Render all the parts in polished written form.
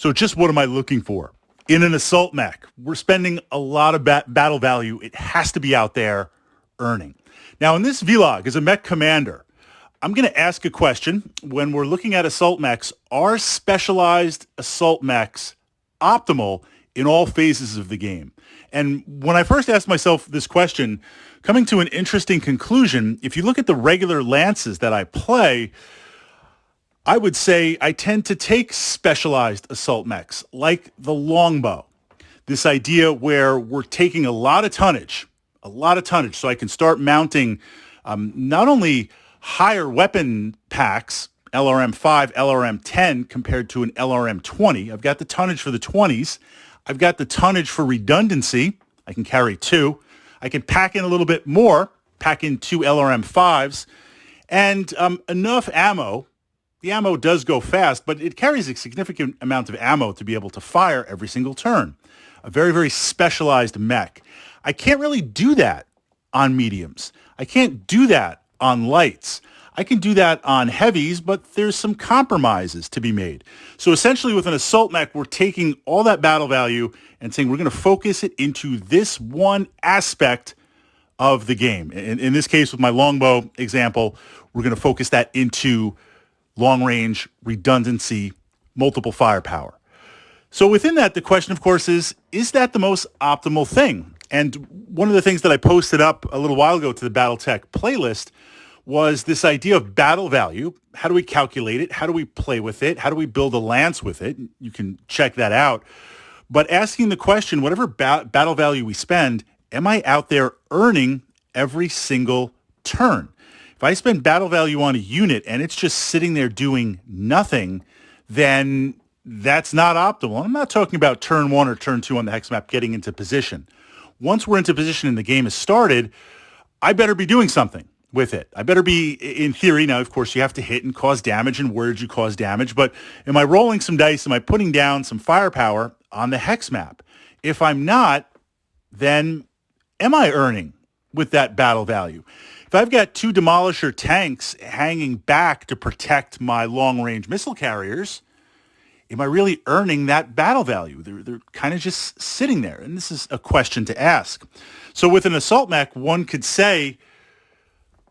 So just what am I looking for? In an assault mech, we're spending a lot of battle value. It has to be out there earning. Now, in this vlog, as a mech commander, I'm going to ask a question. When we're looking at assault mechs, are specialized assault mechs optimal in all phases of the game? And when I first asked myself this question, coming to an interesting conclusion, if you look at the regular lances that I play, I would say I tend to take specialized assault mechs, like the longbow. This idea where we're taking a lot of tonnage, so I can start mounting not only higher weapon packs, LRM 5, LRM 10, compared to an LRM 20. I've got the tonnage for the 20s. I've got the tonnage for redundancy. I can carry 2. I can pack in a little bit more, pack in 2 LRM 5s, and enough ammo. The ammo does go fast, but it carries a significant amount of ammo to be able to fire every single turn. A very, very specialized mech. I can't really do that on mediums. I can't do that on lights. I can do that on heavies, but there's some compromises to be made. So essentially with an assault mech, we're taking all that battle value and saying we're going to focus it into this one aspect of the game. In this case, with my longbow example, we're going to focus that into long range, redundancy, multiple firepower. So within that, the question, of course, is that the most optimal thing? And one of the things that I posted up a little while ago to the Battletech playlist was this idea of battle value. How do we calculate it? How do we play with it? How do we build a lance with it? You can check that out. But asking the question, whatever battle value we spend, am I out there earning every single turn? If I spend battle value on a unit and it's just sitting there doing nothing, then that's not optimal. I'm not talking about turn 1 or turn 2 on the hex map getting into position. Once we're into position and the game has started, I better be doing something with it. I better be, in theory, now of course you have to hit and cause damage, and where did you cause damage, but am I rolling some dice? Am I putting down some firepower on the hex map? If I'm not, then am I earning with that battle value? If I've got 2 Demolisher tanks hanging back to protect my long-range missile carriers, am I really earning that battle value? They're kind of just sitting there, and this is a question to ask. So with an assault mech, one could say,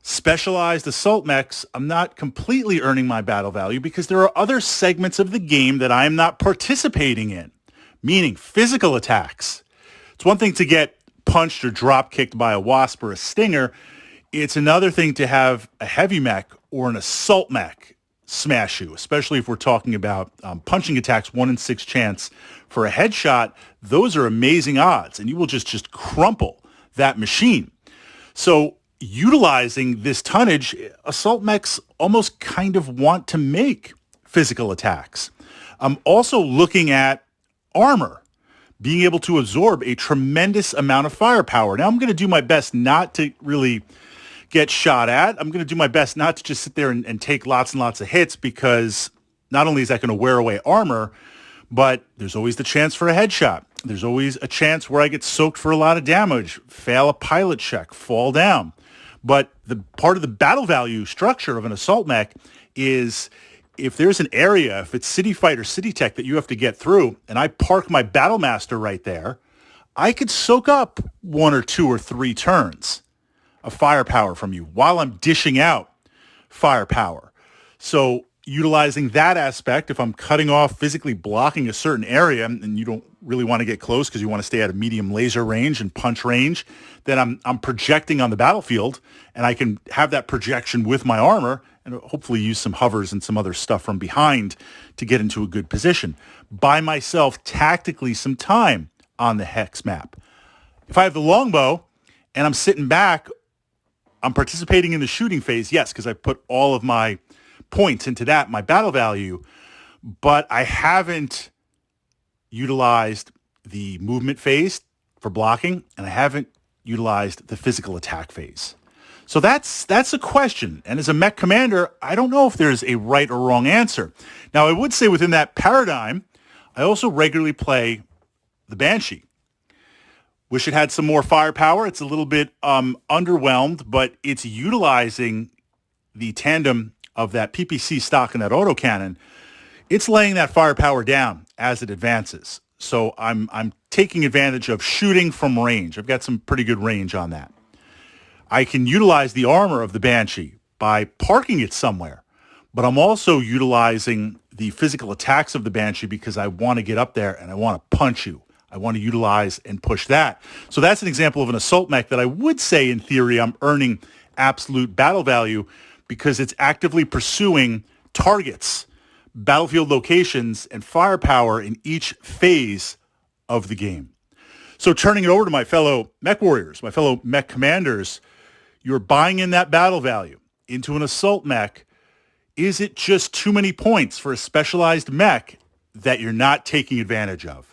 specialized assault mechs, I'm not completely earning my battle value because there are other segments of the game that I am not participating in, meaning physical attacks. It's one thing to get punched or drop kicked by a wasp or a stinger. It's another thing to have a heavy mech or an assault mech smash you, especially if we're talking about punching attacks, 1 in 6 chance for a headshot. Those are amazing odds, and you will just crumple that machine. So utilizing this tonnage, assault mechs almost kind of want to make physical attacks. I'm also looking at armor, being able to absorb a tremendous amount of firepower. Now, I'm going to do my best not to really get shot at. I'm going to do my best not to just sit there and take lots and lots of hits, because not only is that going to wear away armor, but there's always the chance for a headshot. There's always a chance where I get soaked for a lot of damage, fail a pilot check, fall down. But the part of the battle value structure of an assault mech is if there's an area, if it's city fight or city tech that you have to get through, and I park my battle master right there, I could soak up 1 or 2 or 3 turns of firepower from you while I'm dishing out firepower. So utilizing that aspect, if I'm cutting off, physically blocking a certain area, and you don't really want to get close because you want to stay at a medium laser range and punch range, then I'm projecting on the battlefield, and I can have that projection with my armor and hopefully use some hovers and some other stuff from behind to get into a good position. Buy myself tactically some time on the hex map. If I have the longbow and I'm sitting back, I'm participating in the shooting phase, yes, because I put all of my points into that, my battle value, but I haven't utilized the movement phase for blocking, and I haven't utilized the physical attack phase. So that's a question. And as a mech commander, I don't know if there's a right or wrong answer. Now, I would say within that paradigm, I also regularly play the Banshee. Wish it had some more firepower. It's a little bit underwhelmed, but it's utilizing the tandem of that PPC stock and that autocannon. It's laying that firepower down as it advances. So I'm taking advantage of shooting from range. I've got some pretty good range on that. I can utilize the armor of the Banshee by parking it somewhere, but I'm also utilizing the physical attacks of the Banshee because I want to get up there and I want to punch you. I want to utilize and push that. So that's an example of an assault mech that I would say, in theory, I'm earning absolute battle value because it's actively pursuing targets, battlefield locations, and firepower in each phase of the game. So turning it over to my fellow mech warriors, my fellow mech commanders, you're buying in that battle value into an assault mech. Is it just too many points for a specialized mech that you're not taking advantage of?